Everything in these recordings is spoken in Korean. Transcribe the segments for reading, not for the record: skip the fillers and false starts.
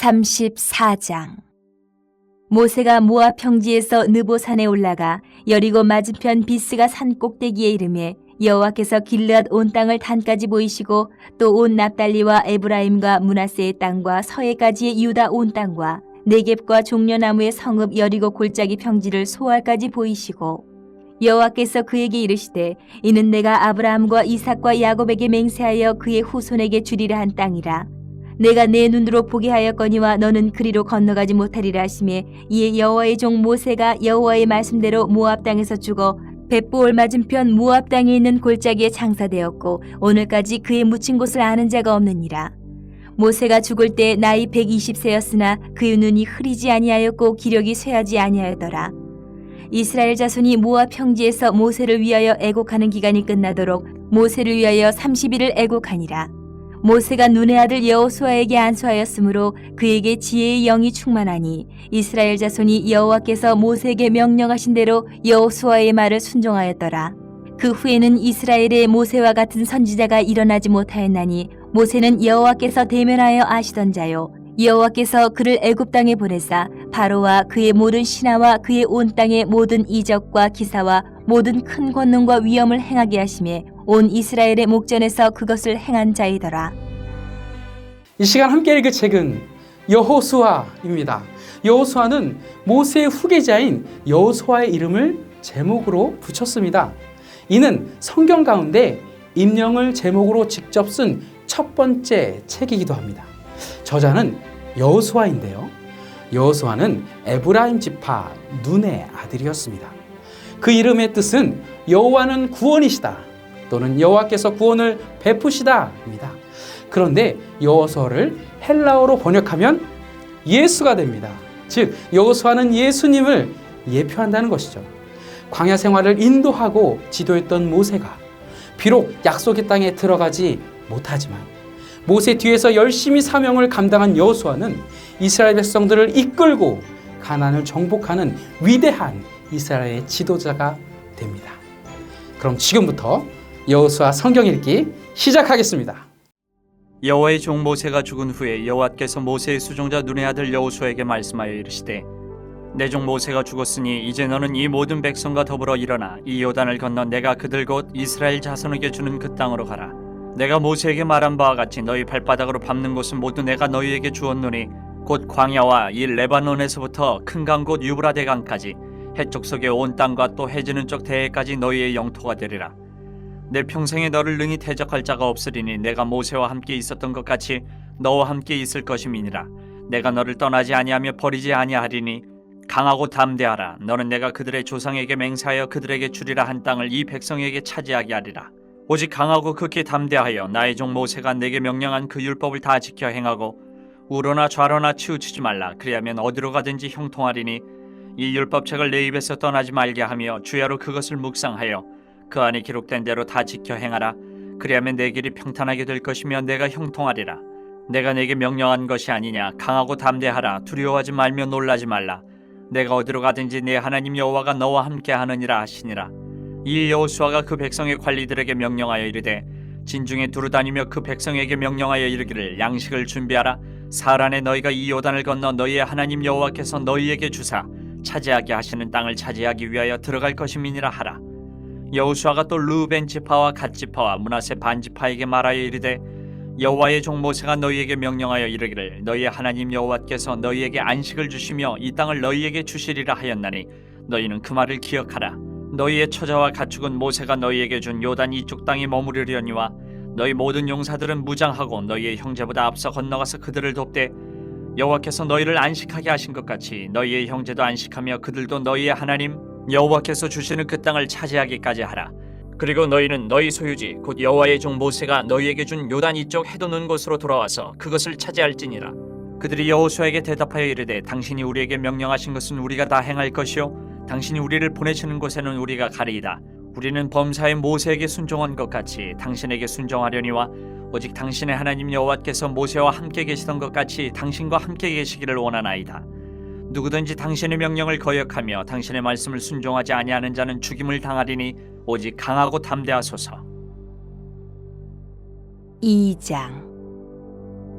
34장. 모세가 모압 평지에서 느보산에 올라가 여리고 맞은편 비스가 산 꼭대기에 이르매 여호와께서 길르앗 온 땅을 단까지 보이시고 또 온 납달리와 에브라임과 므낫세의 땅과 서해까지의 유다 온 땅과 네겝과 종려나무의 성읍 여리고 골짜기 평지를 소알까지 보이시고 여호와께서 그에게 이르시되 이는 내가 아브라함과 이삭과 야곱에게 맹세하여 그의 후손에게 주리라 한 땅이라. 내가 내 눈으로 보게 하였거니와 너는 그리로 건너가지 못하리라 하시매 이에 여호와의 종 모세가 여호와의 말씀대로 모압 땅에서 죽어 벳보올 맞은편 모압 땅에 있는 골짜기에 장사되었고 오늘까지 그의 묻힌 곳을 아는 자가 없느니라. 모세가 죽을 때 나이 120세였으나 그의 눈이 흐리지 아니하였고 기력이 쇠하지 아니하였더라. 이스라엘 자손이 모압 평지에서 모세를 위하여 애곡하는 기간이 끝나도록 모세를 위하여 30일을 애곡하니라. 모세가 눈의 아들 여호수아에게 안수하였으므로 그에게 지혜의 영이 충만하니 이스라엘 자손이 여호와께서 모세에게 명령하신 대로 여호수아의 말을 순종하였더라. 그 후에는 이스라엘에 모세와 같은 선지자가 일어나지 못하였나니 모세는 여호와께서 대면하여 아시던 자요 여호와께서 그를 애굽 땅에 보내사 바로와 그의 모든 신하와 그의 온 땅의 모든 이적과 기사와 모든 큰 권능과 위엄을 행하게 하시매 온 이스라엘의 목전에서 그것을 행한 자이더라. 이 시간 함께 읽을 책은 여호수아입니다. 여호수아는 모세의 후계자인 여호수아의 이름을 제목으로 붙였습니다. 이는 성경 가운데 임령을 제목으로 직접 쓴 첫 번째 책이기도 합니다. 저자는 여호수아인데요. 여호수아는 에브라임 지파 눈의 아들이었습니다. 그 이름의 뜻은 여호와는 구원이시다 또는 여호와께서 구원을 베푸시다입니다. 그런데 여호수아를 헬라어로 번역하면 예수가 됩니다. 즉 여호수아는 예수님을 예표한다는 것이죠. 광야 생활을 인도하고 지도했던 모세가 비록 약속의 땅에 들어가지 못하지만 모세 뒤에서 열심히 사명을 감당한 여호수아는 이스라엘 백성들을 이끌고 가나안을 정복하는 위대한 이스라엘의 지도자가 됩니다. 그럼 지금부터 여호수아 성경 읽기 시작하겠습니다. 여호와의 종 모세가 죽은 후에 여호와께서 모세의 수종자 눈의 아들 여호수아에게 말씀하여 이르시되 내 종 모세가 죽었으니 이제 너는 이 모든 백성과 더불어 일어나 이 요단을 건너 내가 그들 곧 이스라엘 자손에게 주는 그 땅으로 가라. 내가 모세에게 말한 바와 같이 너희 발바닥으로 밟는 곳은 모두 내가 너희에게 주었노니 곧 광야와 이 레바논에서부터 큰 강 곧 유브라데 강까지 해쪽 속의 온 땅과 또 해지는 쪽 대해까지 너희의 영토가 되리라. 내 평생에 너를 능히 대적할 자가 없으리니 내가 모세와 함께 있었던 것 같이 너와 함께 있을 것임이니라. 내가 너를 떠나지 아니하며 버리지 아니하리니 강하고 담대하라. 너는 내가 그들의 조상에게 맹세하여 그들에게 주리라 한 땅을 이 백성에게 차지하게 하리라. 오직 강하고 극히 담대하여 나의 종 모세가 내게 명령한 그 율법을 다 지켜 행하고 우로나 좌로나 치우치지 말라. 그리하면 어디로 가든지 형통하리니 이 율법책을 내 입에서 떠나지 말게 하며 주야로 그것을 묵상하여 그 안에 기록된 대로 다 지켜 행하라. 그리하면 내 길이 평탄하게 될 것이며 내가 형통하리라. 내가 내게 명령한 것이 아니냐. 강하고 담대하라. 두려워하지 말며 놀라지 말라. 내가 어디로 가든지 내 하나님 여호와가 너와 함께 하느니라 하시니라. 이 여호수아가 그 백성의 관리들에게 명령하여 이르되 진중에 두루다니며 그 백성에게 명령하여 이르기를 양식을 준비하라. 사흘 안에 너희가 이 요단을 건너 너희의 하나님 여호와께서 너희에게 주사 차지하게 하시는 땅을 차지하기 위하여 들어갈 것임이니라 하라. 여호수아가 또 르우벤 지파와 갓 지파와 므낫세 반 지파에게 말하여 이르되 여호와의 종 모세가 너희에게 명령하여 이르기를 너희의 하나님 여호와께서 너희에게 안식을 주시며 이 땅을 너희에게 주시리라 하였나니 너희는 그 말을 기억하라. 너희의 처자와 가축은 모세가 너희에게 준 요단 이쪽 땅에 머무르려니와 너희 모든 용사들은 무장하고 너희의 형제보다 앞서 건너가서 그들을 돕되 여호와께서 너희를 안식하게 하신 것 같이 너희의 형제도 안식하며 그들도 너희의 하나님 여호와께서 주시는 그 땅을 차지하기까지 하라. 그리고 너희는 너희 소유지 곧 여호와의 종 모세가 너희에게 준 요단 이쪽 해돋는 곳으로 돌아와서 그것을 차지할지니라. 그들이 여호수아에게 대답하여 이르되 당신이 우리에게 명령하신 것은 우리가 다 행할 것이요 당신이 우리를 보내시는 곳에는 우리가 가리이다. 우리는 범사의 모세에게 순종한 것 같이 당신에게 순종하려니와 오직 당신의 하나님 여호와께서 모세와 함께 계시던 것 같이 당신과 함께 계시기를 원하나이다. 누구든지 당신의 명령을 거역하며 당신의 말씀을 순종하지 아니하는 자는 죽임을 당하리니 오직 강하고 담대하소서. 2장.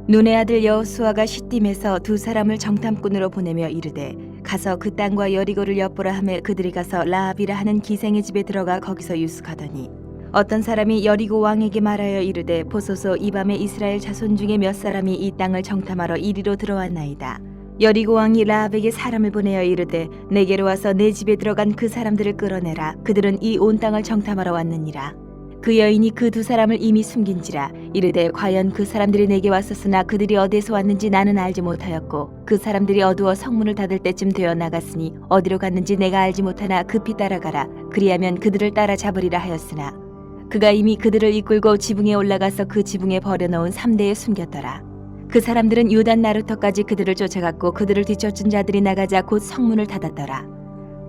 눈의 아들 여호수아가 시딤에서 두 사람을 정탐꾼으로 보내며 이르되 가서 그 땅과 여리고를 엿보라 하며 그들이 가서 라합이라 하는 기생의 집에 들어가 거기서 유숙하더니 어떤 사람이 여리고 왕에게 말하여 이르되 보소서 이 밤에 이스라엘 자손 중에 몇 사람이 이 땅을 정탐하러 이리로 들어왔나이다. 여리고 왕이 라합에게 사람을 보내어 이르되 내게로 와서 내 집에 들어간 그 사람들을 끌어내라. 그들은 이 온 땅을 정탐하러 왔느니라. 그 여인이 그 두 사람을 이미 숨긴지라. 이르되 과연 그 사람들이 내게 왔었으나 그들이 어디에서 왔는지 나는 알지 못하였고 그 사람들이 어두워 성문을 닫을 때쯤 되어 나갔으니 어디로 갔는지 내가 알지 못하나 급히 따라가라. 그리하면 그들을 따라잡으리라 하였으나 그가 이미 그들을 이끌고 지붕에 올라가서 그 지붕에 버려놓은 3대에 숨겼더라. 그 사람들은 요단 나루터까지 그들을 쫓아갔고 그들을 뒤쫓은 자들이 나가자 곧 성문을 닫았더라.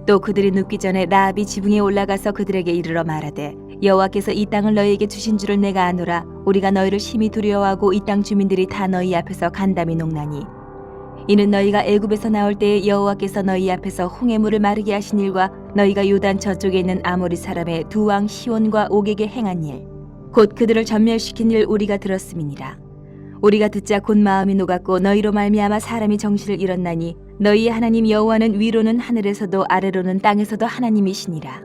또 그들이 눕기 전에 라합이 지붕에 올라가서 그들에게 이르러 말하되 여호와께서 이 땅을 너희에게 주신 줄을 내가 아노라. 우리가 너희를 심히 두려워하고 이 땅 주민들이 다 너희 앞에서 간담이 녹나니 이는 너희가 애굽에서 나올 때에 여호와께서 너희 앞에서 홍해 물을 마르게 하신 일과 너희가 요단 저쪽에 있는 아모리 사람의 두 왕 시온과 옥에게 행한 일 곧 그들을 전멸시킨 일 우리가 들었음이니라. 우리가 듣자 곧 마음이 녹았고 너희로 말미암아 사람이 정신을 잃었나니 너희의 하나님 여호와는 위로는 하늘에서도 아래로는 땅에서도 하나님이시니라.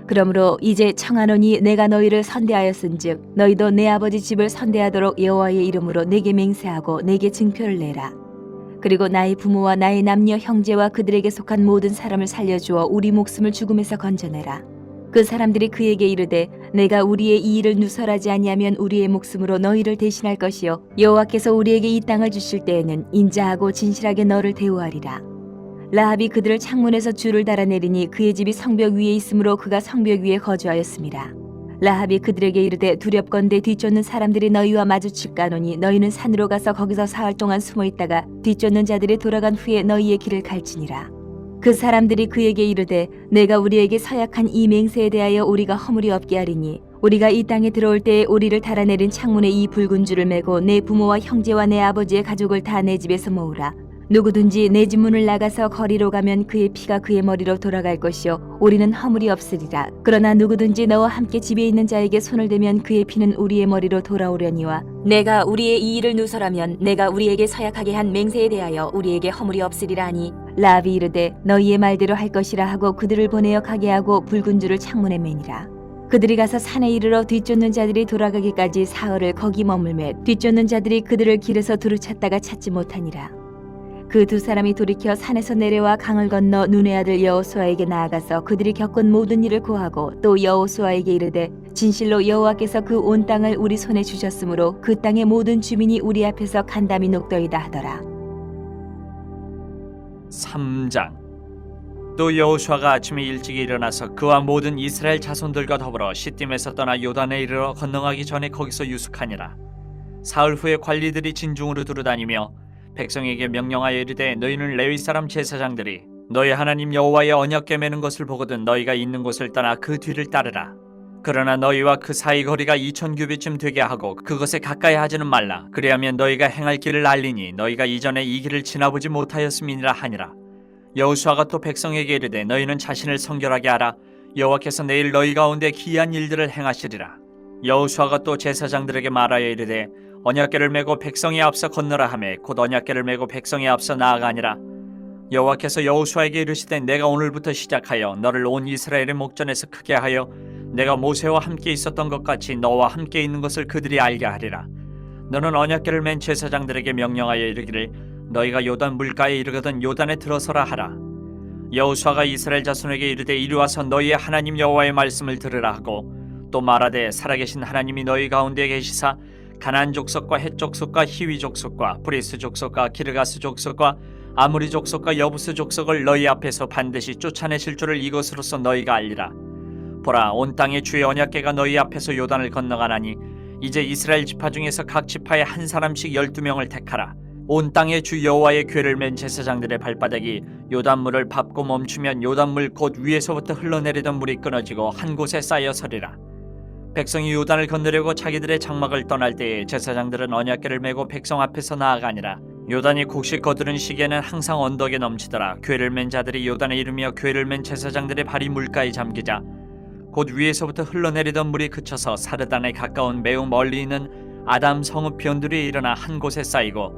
그러므로 이제 청하노니 내가 너희를 선대하였은즉 너희도 내 아버지 집을 선대하도록 여호와의 이름으로 내게 맹세하고 내게 증표를 내라. 그리고 나의 부모와 나의 남녀 형제와 그들에게 속한 모든 사람을 살려주어 우리 목숨을 죽음에서 건져내라. 그 사람들이 그에게 이르되 내가 우리의 이 일을 누설하지 아니하면 우리의 목숨으로 너희를 대신할 것이요 여호와께서 우리에게 이 땅을 주실 때에는 인자하고 진실하게 너를 대우하리라. 라합이 그들을 창문에서 줄을 달아내리니 그의 집이 성벽 위에 있으므로 그가 성벽 위에 거주하였습니다. 라합이 그들에게 이르되 두렵건대 뒤쫓는 사람들이 너희와 마주칠까노니 너희는 산으로 가서 거기서 사흘 동안 숨어 있다가 뒤쫓는 자들이 돌아간 후에 너희의 길을 갈지니라. 그 사람들이 그에게 이르되 내가 우리에게 서약한 이 맹세에 대하여 우리가 허물이 없게 하리니 우리가 이 땅에 들어올 때에 우리를 달아내린 창문에 이 붉은 줄을 매고 내 부모와 형제와 내 아버지의 가족을 다 내 집에서 모으라. 누구든지 내 집 문을 나가서 거리로 가면 그의 피가 그의 머리로 돌아갈 것이요 우리는 허물이 없으리라. 그러나 누구든지 너와 함께 집에 있는 자에게 손을 대면 그의 피는 우리의 머리로 돌아오려니와 내가 우리의 이 일을 누설하면 내가 우리에게 서약하게 한 맹세에 대하여 우리에게 허물이 없으리라 하니 라합이 이르되 너희의 말대로 할 것이라 하고 그들을 보내어 가게 하고 붉은 줄을 창문에 매니라. 그들이 가서 산에 이르러 뒤쫓는 자들이 돌아가기까지 사흘을 거기 머물매 뒤쫓는 자들이 그들을 길에서 두루 찾다가 찾지 못하니라. 그 두 사람이 돌이켜 산에서 내려와 강을 건너 눈의 아들 여호수아에게 나아가서 그들이 겪은 모든 일을 고하고 또 여호수아에게 이르되 진실로 여호와께서 그 온 땅을 우리 손에 주셨으므로 그 땅의 모든 주민이 우리 앞에서 간담이 녹더이다 하더라. 3장. 또 여호수아가 아침에 일찍 일어나서 그와 모든 이스라엘 자손들과 더불어 시딤에서 떠나 요단에 이르러 건너가기 전에 거기서 유숙하니라. 사흘 후에 관리들이 진중으로 두루다니며 백성에게 명령하여 이르되 너희는 레위 사람 제사장들이 너희 하나님 여호와의 언약궤 매는 것을 보거든 너희가 있는 곳을 떠나 그 뒤를 따르라. 그러나 너희와 그 사이 거리가 2000규빗쯤 되게 하고 그것에 가까이 하지는 말라. 그리하면 너희가 행할 길을 알리니 너희가 이전에 이 길을 지나보지 못하였음이니라 하니라. 여호수아가 또 백성에게 이르되 너희는 자신을 성결하게 하라. 여호와께서 내일 너희 가운데 기이한 일들을 행하시리라. 여호수아가 또 제사장들에게 말하여 이르되 언약궤를 메고 백성이 앞서 건너라 하매 곧 언약궤를 메고 백성이 앞서 나아가니라. 여호와께서 여호수아에게 이르시되 내가 오늘부터 시작하여 너를 온 이스라엘의 목전에서 크게 하여 내가 모세와 함께 있었던 것 같이 너와 함께 있는 것을 그들이 알게 하리라. 너는 언약궤를 맨 제사장들에게 명령하여 이르기를 너희가 요단 물가에 이르거든 요단에 들어서라 하라. 여호수아가 이스라엘 자손에게 이르되 이리 와서 너희의 하나님 여호와의 말씀을 들으라 하고 또 말하되 살아계신 하나님이 너희 가운데 계시사 가나안 족속과 헷 족속과 히위 족속과 브리스 족속과 기르가스 족속과 아무리 족속과 여부스 족속을 너희 앞에서 반드시 쫓아내실 줄을 이것으로써 너희가 알리라. 보라 온 땅의 주의 언약궤가 너희 앞에서 요단을 건너가나니 이제 이스라엘 지파 중에서 각 지파에 한 사람씩 12명을 택하라. 온 땅의 주 여호와의 궤를 맨 제사장들의 발바닥이 요단물을 밟고 멈추면 요단물 곧 위에서부터 흘러내리던 물이 끊어지고 한 곳에 쌓여 서리라. 백성이 요단을 건너려고 자기들의 장막을 떠날 때에 제사장들은 언약궤를 메고 백성 앞에서 나아가니라. 요단이 곡식 거두는 시기에는 항상 언덕에 넘치더라. 궤를 맨 자들이 요단에 이르며 궤를 맨 제사장들의 발이 물가에 잠기자 곧 위에서부터 흘러내리던 물이 그쳐서 사르단에 가까운 매우 멀리 있는 아담 성읍 변두리에 일어나 한 곳에 쌓이고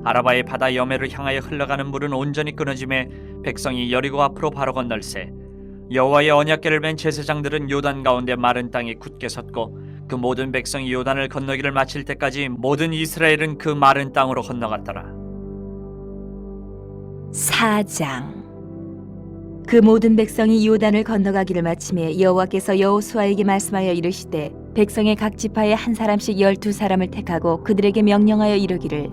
아라바의 바다 여매를 향하여 흘러가는 물은 온전히 끊어짐에 백성이 여리고 앞으로 바로 건널세 여호와의 언약궤를 맨 제사장들은 요단 가운데 마른 땅에 굳게 섰고 그 모든 백성이 요단을 건너기를 마칠 때까지 모든 이스라엘은 그 마른 땅으로 건너갔더라. 4장. 그 모든 백성이 요단을 건너가기를 마침에 여호와께서 여호수아에게 말씀하여 이르시되 백성의 각 지파에 한 사람씩 12사람을 택하고 그들에게 명령하여 이르기를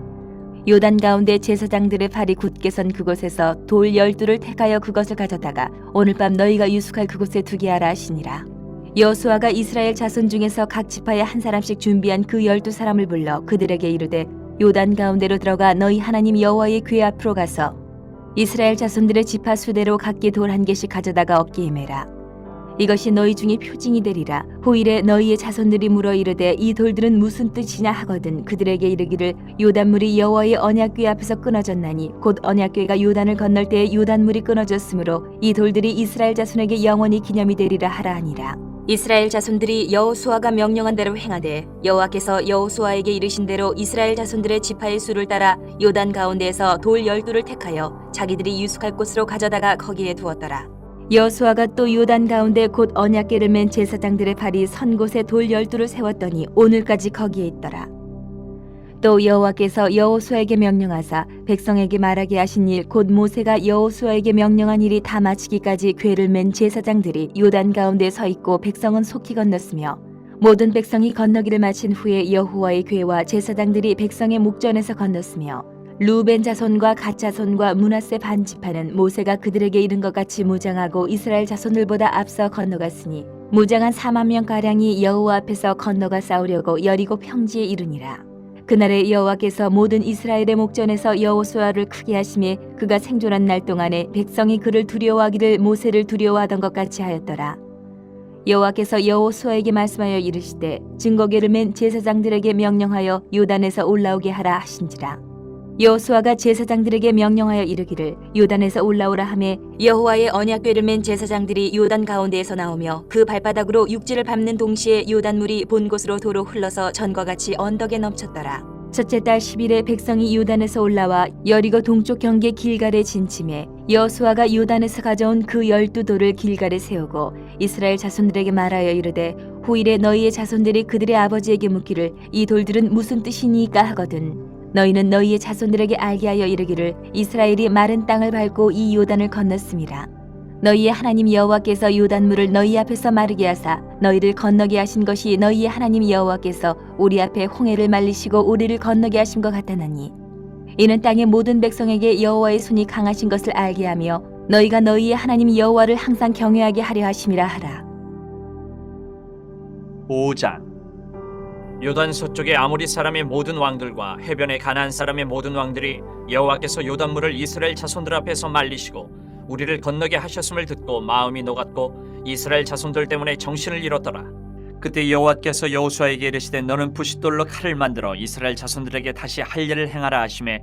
요단 가운데 제사장들의 발이 굳게 선 그곳에서 돌 12를 택하여 그것을 가져다가 오늘 밤 너희가 유숙할 그곳에 두게 하라 하시니라. 여호수아가 이스라엘 자손 중에서 각 지파에 한 사람씩 준비한 그 12사람을 불러 그들에게 이르되 요단 가운데로 들어가 너희 하나님 여호와의 궤 앞으로 가서 이스라엘 자손들의 지파 수대로 각기 돌 한 개씩 가져다가 어깨에 매라. 이것이 너희 중에 표징이 되리라. 후일에 너희의 자손들이 물어 이르되 이 돌들은 무슨 뜻이냐 하거든 그들에게 이르기를 요단물이 여호와의 언약궤 앞에서 끊어졌나니 곧 언약궤가 요단을 건널 때에 요단물이 끊어졌으므로 이 돌들이 이스라엘 자손에게 영원히 기념이 되리라 하라 하니라. 이스라엘 자손들이 여호수아가 명령한 대로 행하되 여호와께서 여호수아에게 이르신 대로 이스라엘 자손들의 지파의 수를 따라 요단 가운데에서 돌 12를 택하여 자기들이 유숙할 곳으로 가져다가 거기에 두었더라. 여호수아가 또 요단 가운데 곧 언약궤를 맨 제사장들의 발이 선 곳에 돌 12를 세웠더니 오늘까지 거기에 있더라. 또 여호와께서 여호수아에게 명령하사 백성에게 말하게 하신 일 곧 모세가 여호수아에게 명령한 일이 다 마치기까지 궤를 맨 제사장들이 요단 가운데 서 있고 백성은 속히 건넜으며 모든 백성이 건너기를 마친 후에 여호와의 궤와 제사장들이 백성의 목전에서 건넜으며 루벤 자손과 갓 자손과 므낫세 반 지파는 모세가 그들에게 이른 것 같이 무장하고 이스라엘 자손들보다 앞서 건너갔으니 무장한 4만 명 가량이 여호와 앞에서 건너가 싸우려고 여리고 평지에 이르니라. 그날에 여호와께서 모든 이스라엘의 목전에서 여호수아를 크게 하심에 그가 생존한 날 동안에 백성이 그를 두려워하기를 모세를 두려워하던 것 같이 하였더라. 여호와께서 여호수아에게 말씀하여 이르시되 증거궤를 맨 제사장들에게 명령하여 요단에서 올라오게 하라 하신지라. 여호수아가 제사장들에게 명령하여 이르기를 요단에서 올라오라 하매 여호와의 언약궤를 맨 제사장들이 요단 가운데에서 나오며 그 발바닥으로 육지를 밟는 동시에 요단물이 본 곳으로 도로 흘러서 전과 같이 언덕에 넘쳤더라. 첫째 달 10일에 백성이 요단에서 올라와 여리고 동쪽 경계 길갈에 진침해 여호수아가 요단에서 가져온 그 12돌을 길갈에 세우고 이스라엘 자손들에게 말하여 이르되 후일에 너희의 자손들이 그들의 아버지에게 묻기를 이 돌들은 무슨 뜻이니까 하거든 너희는 너희의 자손들에게 알게 하여 이르기를 이스라엘이 마른 땅을 밟고 이 요단을 건넜음이라. 너희의 하나님 여호와께서 요단물을 너희 앞에서 마르게 하사 너희를 건너게 하신 것이 너희의 하나님 여호와께서 우리 앞에 홍해를 말리시고 우리를 건너게 하신 것 같다나니 이는 땅의 모든 백성에게 여호와의 손이 강하신 것을 알게 하며 너희가 너희의 하나님 여호와를 항상 경외하게 하려 하심이라 하라. 5장. 요단 서쪽의 아모리 사람의 모든 왕들과 해변의 가나안 사람의 모든 왕들이 여호와께서 요단물을 이스라엘 자손들 앞에서 말리시고 우리를 건너게 하셨음을 듣고 마음이 녹았고 이스라엘 자손들 때문에 정신을 잃었더라. 그때 여호와께서 여호수아에게 이르시되 너는 부싯돌로 칼을 만들어 이스라엘 자손들에게 다시 할례를 행하라 하시매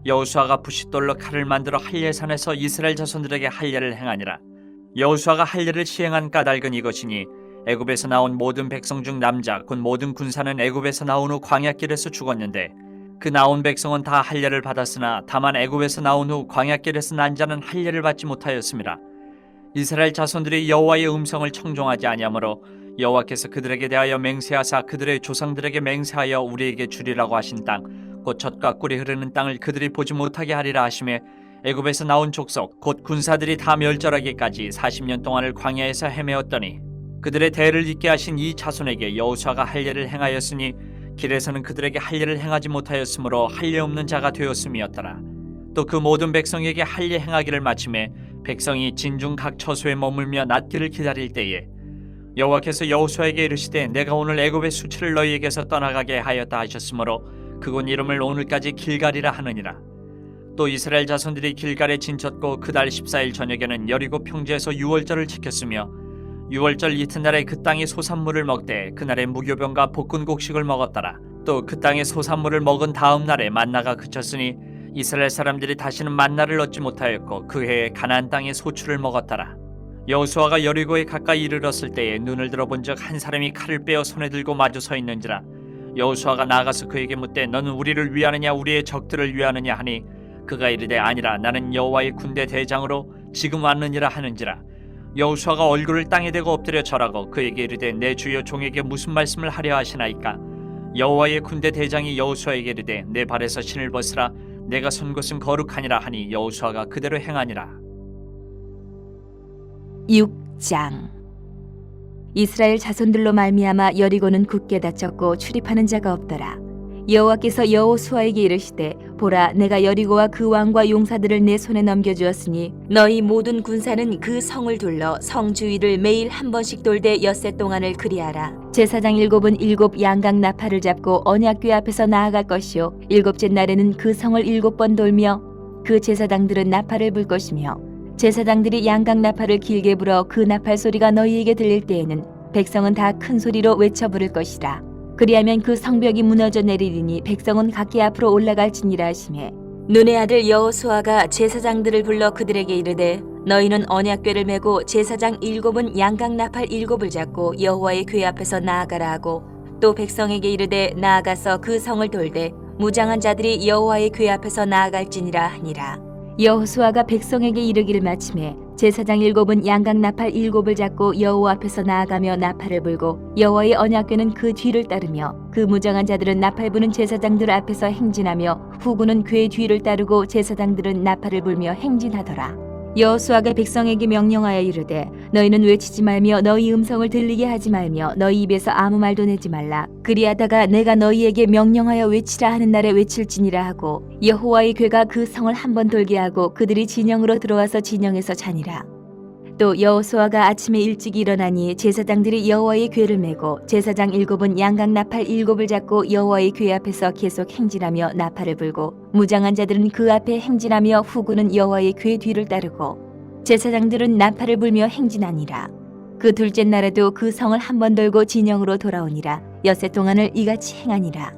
여호수아가 부싯돌로 칼을 만들어 할례산에서 이스라엘 자손들에게 할례를 행하니라. 여호수아가 할례를 시행한 까닭은 이것이니 애굽에서 나온 모든 백성 중 남자 곧 모든 군사는 애굽에서 나온 후 광야길에서 죽었는데 그 나온 백성은 다 할례를 받았으나 다만 애굽에서 나온 후 광야길에서 난 자는 할례를 받지 못하였음이라. 이스라엘 자손들이 여호와의 음성을 청종하지 아니하므로 여호와께서 그들에게 대하여 맹세하사 그들의 조상들에게 맹세하여 우리에게 주리라고 하신 땅 곧 젖과 꿀이 흐르는 땅을 그들이 보지 못하게 하리라 하시매 애굽에서 나온 족속 곧 군사들이 다 멸절하기까지 40년 동안을 광야에서 헤매었더니 그들의 대를 잇게 하신 이 자손에게 여호수아가 할례를 행하였으니 길에서는 그들에게 할례를 행하지 못하였으므로 할례 없는 자가 되었음이었더라. 또 그 모든 백성에게 할례 행하기를 마침에 백성이 진중 각 처소에 머물며 낮길을 기다릴 때에 여호와께서 여호수아에게 이르시되 내가 오늘 애굽의 수치를 너희에게서 떠나가게 하였다 하셨으므로 그곳 이름을 오늘까지 길갈이라 하느니라. 또 이스라엘 자손들이 길갈에 진쳤고 그 달 14일 저녁에는 여리고 평지에서 유월절을 지켰으며 유월절 이튿날에 그 땅의 소산물을 먹되 그날에 무교병과 볶은 곡식을 먹었더라. 또 그 땅의 소산물을 먹은 다음 날에 만나가 그쳤으니 이스라엘 사람들이 다시는 만나를 얻지 못하였고 그 해에 가나안 땅의 소출을 먹었더라. 여호수아가 여리고에 가까이 이르렀을 때에 눈을 들어본즉 한 사람이 칼을 빼어 손에 들고 마주 서 있는지라. 여호수아가 나아가서 그에게 묻되 너는 우리를 위하느냐 우리의 적들을 위하느냐 하니 그가 이르되 아니라 나는 여호와의 군대 대장으로 지금 왔느니라 하는지라. 여호수아가 얼굴을 땅에 대고 엎드려 절하고 그에게 이르되 내 주여 종에게 무슨 말씀을 하려 하시나이까. 여호와의 군대 대장이 여호수아에게 이르되 내 발에서 신을 벗으라 내가 선 곳은 거룩하니라 하니 여호수아가 그대로 행하니라. 6장. 이스라엘 자손들로 말미암아 여리고는 굳게 닫혔고 출입하는 자가 없더라. 여호와께서 여호수아에게 이르시되 보라 내가 여리고와 그 왕과 용사들을 내 손에 넘겨주었으니 너희 모든 군사는 그 성을 둘러 성 주위를 매일 한 번씩 돌되 엿새 동안을 그리하라. 제사장 7은 7 양각 나팔을 잡고 언약궤 앞에서 나아갈 것이요 7째 날에는 그 성을 7번 돌며 그 제사장들은 나팔을 불 것이며 제사장들이 양각 나팔을 길게 불어 그 나팔 소리가 너희에게 들릴 때에는 백성은 다 큰 소리로 외쳐 부를 것이라. 그리하면 그 성벽이 무너져 내리리니 백성은 각기 앞으로 올라갈지니라 하시매 눈의 아들 여호수아가 제사장들을 불러 그들에게 이르되 너희는 언약궤를 메고 제사장 7은 양각 나팔 7을 잡고 여호와의 궤 앞에서 나아가라 하고 또 백성에게 이르되 나아가서 그 성을 돌되 무장한 자들이 여호와의 궤 앞에서 나아갈지니라 하니라. 여호수아가 백성에게 이르기를 마침에 제사장 7은 양각 나팔 7을 잡고 여호와 앞에서 나아가며 나팔을 불고 여호와의 언약궤는 그 뒤를 따르며 그 무장한 자들은 나팔 부는 제사장들 앞에서 행진하며 후군은 궤 뒤를 따르고 제사장들은 나팔을 불며 행진하더라. 여호수아가 백성에게 명령하여 이르되 너희는 외치지 말며 너희 음성을 들리게 하지 말며 너희 입에서 아무 말도 내지 말라. 그리하다가 내가 너희에게 명령하여 외치라 하는 날에 외칠지니라 하고 여호와의 궤가 그 성을 한 번 돌게 하고 그들이 진영으로 들어와서 진영에서 자니라. 또 여호수아가 아침에 일찍 일어나니 제사장들이 여호와의 궤를 메고 제사장 7은 양각 나팔 7을 잡고 여호와의 궤 앞에서 계속 행진하며 나팔을 불고 무장한 자들은 그 앞에 행진하며 후군은 여호와의 궤 뒤를 따르고 제사장들은 나팔을 불며 행진하니라. 그 둘째 날에도 그 성을 한 번 돌고 진영으로 돌아오니라. 엿새 동안을 이같이 행하니라.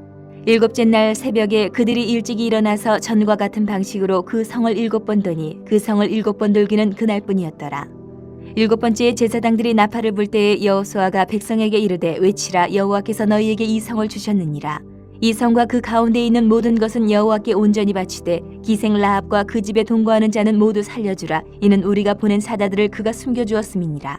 7째 날 새벽에 그들이 일찍 일어나서 전과 같은 방식으로 그 성을 7번 도니 그 성을 7번 돌기는 그날뿐이었더라. 7번째에 제사장들이 나팔을 불 때에 여호수아가 백성에게 이르되 외치라 여호와께서 너희에게 이 성을 주셨느니라. 이 성과 그 가운데 있는 모든 것은 여호와께 온전히 바치되 기생 라합과 그 집에 동거하는 자는 모두 살려주라. 이는 우리가 보낸 사자들을 그가 숨겨주었음이니라.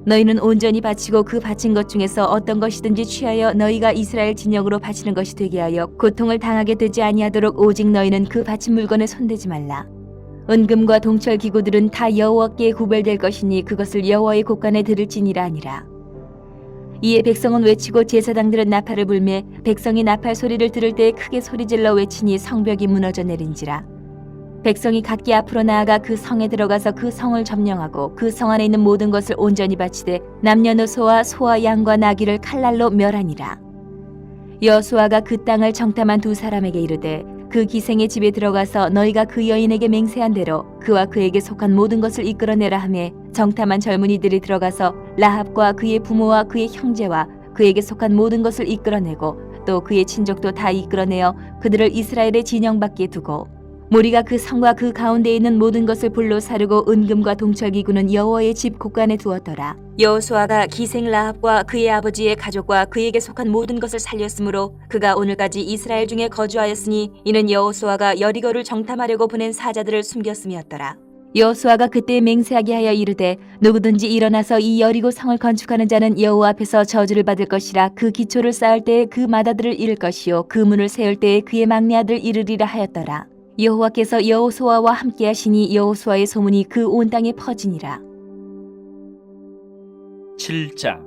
너희는 온전히 바치고 그 바친 것 중에서 어떤 것이든지 취하여 너희가 이스라엘 진영으로 바치는 것이 되게 하여 고통을 당하게 되지 아니하도록 오직 너희는 그 바친 물건에 손대지 말라. 은금과 동철 기구들은 다 여호와께 구별될 것이니 그것을 여호와의 곳간에 들을지니라 하니라. 이에 백성은 외치고 제사장들은 나팔을 불매 백성이 나팔 소리를 들을 때에 크게 소리질러 외치니 성벽이 무너져 내린지라. 백성이 각기 앞으로 나아가 그 성에 들어가서 그 성을 점령하고 그 성 안에 있는 모든 것을 온전히 바치되 남녀노소와 소와 양과 나귀를 칼날로 멸하니라. 여호수아가 그 땅을 정탐한 두 사람에게 이르되 그 기생의 집에 들어가서 너희가 그 여인에게 맹세한 대로 그와 그에게 속한 모든 것을 이끌어내라 하매 정탐한 젊은이들이 들어가서 라합과 그의 부모와 그의 형제와 그에게 속한 모든 것을 이끌어내고 또 그의 친족도 다 이끌어내어 그들을 이스라엘의 진영 밖에 두고 무리가 그 성과 그 가운데 있는 모든 것을 불로 사르고 은금과 동철기구는 여호와의 집 곳간에 두었더라. 여호수아가 기생 라합과 그의 아버지의 가족과 그에게 속한 모든 것을 살렸으므로 그가 오늘까지 이스라엘 중에 거주하였으니 이는 여호수아가 여리고를 정탐하려고 보낸 사자들을 숨겼음이었더라. 여호수아가 그때 맹세하게 하여 이르되 누구든지 일어나서 이 여리고 성을 건축하는 자는 여호와 앞에서 저주를 받을 것이라. 그 기초를 쌓을 때에 그 마다들을 잃을 것이요 그 문을 세울 때에 그의 막내 아들 잃으리라 하였더라. 여호와께서 여호수아와 함께 하시니 여호수아의 소문이 그 온 땅에 퍼지니라. 7장.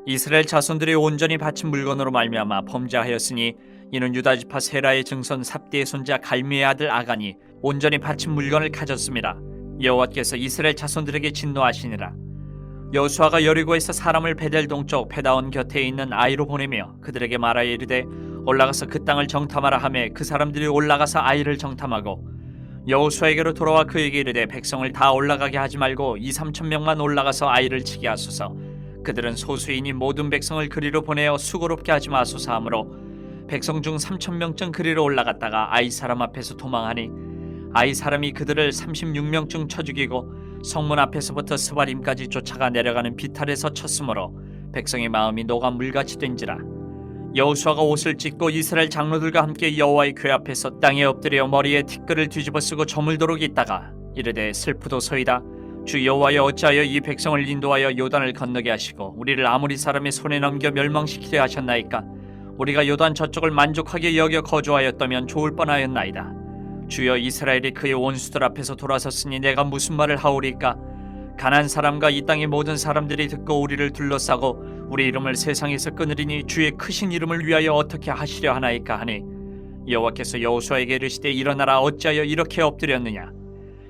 이스라엘 자손들이 온전히 바친 물건으로 말미암아 범죄하였으니 이는 유다지파 세라의 증손 삽디의 손자 갈미의 아들 아간이 온전히 바친 물건을 가졌습니다. 여호와께서 이스라엘 자손들에게 진노하시니라. 여호수아가 여리고에서 사람을 베델 동쪽 페다온 곁에 있는 아이로 보내며 그들에게 말하여 이르되 올라가서 그 땅을 정탐하라 하매 그 사람들이 올라가서 아이를 정탐하고 여호수아에게로 돌아와 그에게 이르되 백성을 다 올라가게 하지 말고 2-3천 명만 올라가서 아이를 치게 하소서. 그들은 소수이니 모든 백성을 그리로 보내어 수고롭게 하지 마소서 하므로 백성 중 3,000명쯤 그리로 올라갔다가 아이 사람 앞에서 도망하니 아이 사람이 그들을 36명쯤 쳐 죽이고 성문 앞에서부터 스바림까지 쫓아가 내려가는 비탈에서 쳤으므로 백성의 마음이 녹아 물같이 된지라. 여호수아가 옷을 찢고 이스라엘 장로들과 함께 여호와의 궤 앞에서 땅에 엎드려 머리에 티끌을 뒤집어 쓰고 저물도록 있다가 이르되 슬프도소이다. 주 여호와여, 어찌하여 이 백성을 인도하여 요단을 건너게 하시고 우리를 아모리 사람의 손에 넘겨 멸망시키려 하셨나이까? 우리가 요단 저쪽을 만족하게 여겨 거주하였다면 좋을 뻔하였나이다. 주여, 이스라엘이 그의 원수들 앞에서 돌아섰으니 내가 무슨 말을 하오리까? 가나안 사람과 이 땅의 모든 사람들이 듣고 우리를 둘러싸고 우리 이름을 세상에서 끊으리니 주의 크신 이름을 위하여 어떻게 하시려 하나이까 하니, 여호와께서 여호수아에게 이르시되 일어나라, 어찌하여 이렇게 엎드렸느냐?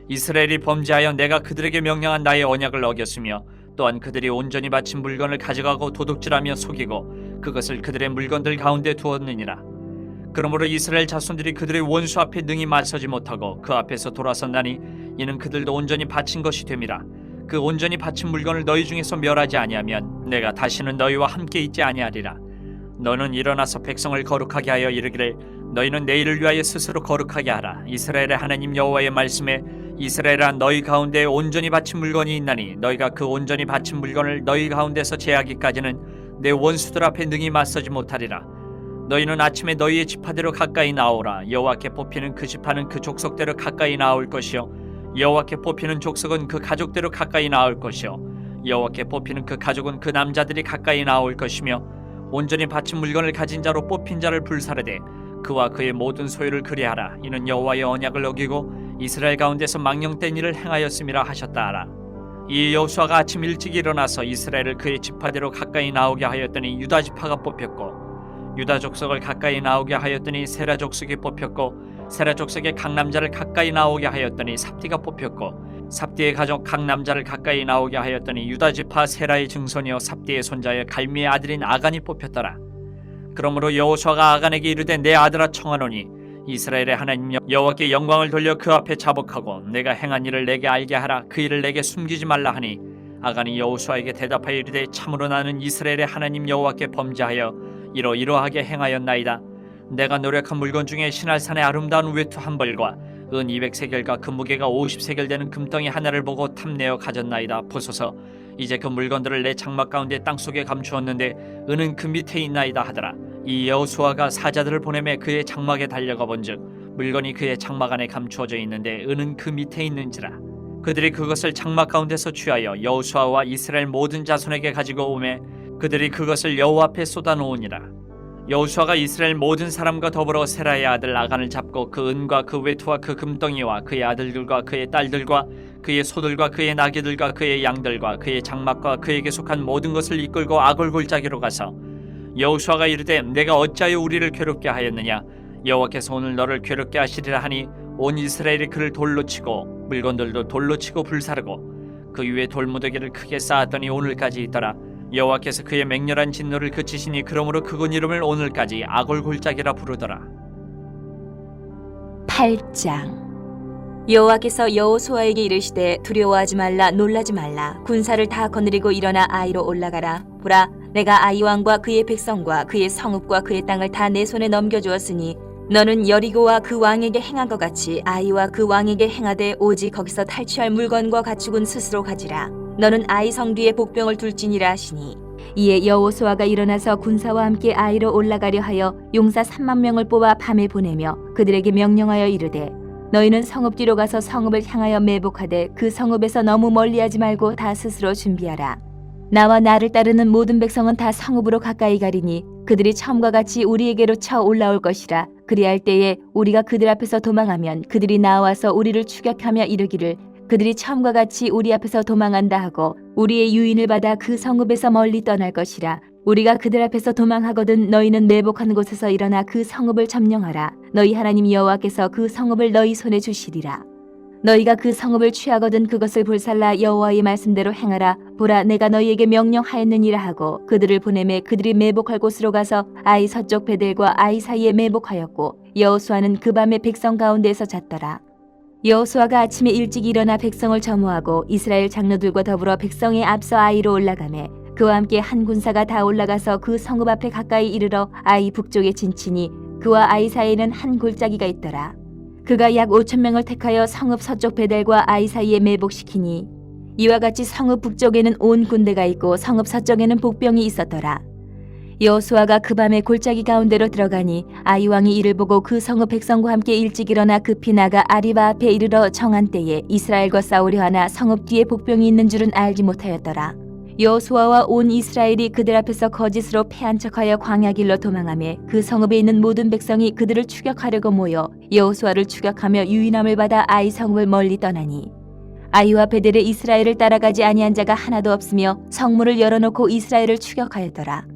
이스라엘이 범죄하여 내가 그들에게 명령한 나의 언약을 어겼으며 또한 그들이 온전히 바친 물건을 가져가고 도둑질하며 속이고 그것을 그들의 물건들 가운데 두었느니라. 그러므로 이스라엘 자손들이 그들의 원수 앞에 능히 맞서지 못하고 그 앞에서 돌아선다니 이는 그들도 온전히 바친 것이 됨이라. 그 온전히 바친 물건을 너희 중에서 멸하지 아니하면 내가 다시는 너희와 함께 있지 아니하리라. 너는 일어나서 백성을 거룩하게 하여 이르기를 너희는 내일을 위하여 스스로 거룩하게 하라. 이스라엘의 하나님 여호와의 말씀에 이스라엘아, 너희 가운데 온전히 바친 물건이 있나니 너희가 그 온전히 바친 물건을 너희 가운데서 제하기까지는 내 원수들 앞에 능히 맞서지 못하리라. 너희는 아침에 너희의 지파대로 가까이 나오라. 여호와께 뽑히는 그 지파는 그 족속대로 가까이 나올 것이요 여호와께 뽑히는 족속은 그 가족대로 가까이 나올 것이요 여호와께 뽑히는 그 가족은 그 남자들이 가까이 나올 것이며, 온전히 바친 물건을 가진 자로 뽑힌 자를 불사르되 그와 그의 모든 소유를 그리하라. 이는 여호와의 언약을 어기고 이스라엘 가운데서 망령된 일을 행하였음이라 하셨다 하라. 이 여호수아가 아침 일찍 일어나서 이스라엘을 그의 지파대로 가까이 나오게 하였더니 유다 지파가 뽑혔고, 유다 족속을 가까이 나오게 하였더니 세라 족속이 뽑혔고, 세라 족속의 각 남자를 가까이 나오게 하였더니 삽디가 뽑혔고, 삽디의 가족 각 남자를 가까이 나오게 하였더니 유다 지파 세라의 증손이요 삽디의 손자여 갈미의 아들인 아간이 뽑혔더라. 그러므로 여호수아가 아간에게 이르되 내 아들아 청하노니 이스라엘의 하나님 여호와께 영광을 돌려 그 앞에 자복하고 내가 행한 일을 내게 알게 하라. 그 일을 내게 숨기지 말라 하니, 아간이 여호수아에게 대답하여 이르되 참으로 나는 이스라엘의 하나님 여호와께 범죄하여 이러이러하게 행하였나이다. 내가 노력한 물건 중에 시날산의 아름다운 외투 한 벌과 은 200세겔과 그 무게가 50세겔 되는 금덩이 하나를 보고 탐내어 가졌나이다. 보소서, 이제 그 물건들을 내 장막 가운데 땅속에 감추었는데 은은 그 밑에 있나이다 하더라. 이 여호수아가 사자들을 보내매 그의 장막에 달려가 본즉 물건이 그의 장막 안에 감추어져 있는데 은은 그 밑에 있는지라. 그들이 그것을 장막 가운데서 취하여 여호수아와 이스라엘 모든 자손에게 가지고 오매 그들이 그것을 여호와 앞에 쏟아놓으니라. 여호수아가 이스라엘 모든 사람과 더불어 세라의 아들 아간을 잡고 그 은과 그 외투와 그 금덩이와 그의 아들들과 그의 딸들과 그의 소들과 그의 나귀들과 그의 양들과 그의 장막과 그에게 속한 모든 것을 이끌고 아골 골짜기로 가서, 여호수아가 이르되 내가 어찌하여 우리를 괴롭게 하였느냐? 여호와께서 오늘 너를 괴롭게 하시리라 하니 온 이스라엘이 그를 돌로 치고 물건들도 돌로 치고 불사르고 그 위에 돌무더기를 크게 쌓았더니 오늘까지 있더라. 여호와께서 그의 맹렬한 진노를 그치시니 그러므로 그곳 이름을 오늘까지 아골 골짜기라 부르더라. 8장. 여호와께서 여호수아에게 이르시되 두려워하지 말라, 놀라지 말라. 군사를 다 거느리고 일어나 아이로 올라가라. 보라, 내가 아이 왕과 그의 백성과 그의 성읍과 그의 땅을 다 내 손에 넘겨주었으니 너는 여리고와 그 왕에게 행한 것 같이 아이와 그 왕에게 행하되 오직 거기서 탈취할 물건과 가축은 스스로 가지라. 너는 아이 성 뒤에 복병을 둘지니라 하시니, 이에 여호수아가 일어나서 군사와 함께 아이로 올라가려 하여 용사 3만 명을 뽑아 밤에 보내며 그들에게 명령하여 이르되 너희는 성읍 뒤로 가서 성읍을 향하여 매복하되 그 성읍에서 너무 멀리하지 말고 다 스스로 준비하라. 나와 나를 따르는 모든 백성은 다 성읍으로 가까이 가리니 그들이 처음과 같이 우리에게로 쳐 올라올 것이라. 그리할 때에 우리가 그들 앞에서 도망하면 그들이 나와서 우리를 추격하며 이르기를 그들이 처음과 같이 우리 앞에서 도망한다 하고 우리의 유인을 받아 그 성읍에서 멀리 떠날 것이라. 우리가 그들 앞에서 도망하거든 너희는 매복한 곳에서 일어나 그 성읍을 점령하라. 너희 하나님 여호와께서 그 성읍을 너희 손에 주시리라. 너희가 그 성읍을 취하거든 그것을 불살라 여호와의 말씀대로 행하라. 보라, 내가 너희에게 명령하였느니라 하고 그들을 보내매 그들이 매복할 곳으로 가서 아이 서쪽 베델과 아이 사이에 매복하였고 여호수아는 그 밤에 백성 가운데에서 잤더라. 여호수아가 아침에 일찍 일어나 백성을 점호하고 이스라엘 장로들과 더불어 백성에 앞서 아이로 올라가매 그와 함께 한 군사가 다 올라가서 그 성읍 앞에 가까이 이르러 아이 북쪽에 진치니 그와 아이 사이에는 한 골짜기가 있더라. 그가 약 5,000명을 택하여 성읍 서쪽 베델과 아이 사이에 매복시키니 이와 같이 성읍 북쪽에는 온 군대가 있고 성읍 서쪽에는 복병이 있었더라. 여호수아가 그 밤에 골짜기 가운데로 들어가니 아이 왕이 이를 보고 그 성읍 백성과 함께 일찍 일어나 급히 나가 아리바 앞에 이르러 정한 때에 이스라엘과 싸우려 하나 성읍 뒤에 복병이 있는 줄은 알지 못하였더라. 여호수아와 온 이스라엘이 그들 앞에서 거짓으로 패한 척하여 광야 길로 도망하며 그 성읍에 있는 모든 백성이 그들을 추격하려고 모여 여호수아를 추격하며 유인함을 받아 아이 성읍을 멀리 떠나니 아이와 베델에 이스라엘을 따라가지 아니한 자가 하나도 없으며 성문을 열어놓고 이스라엘을 추격하였더라.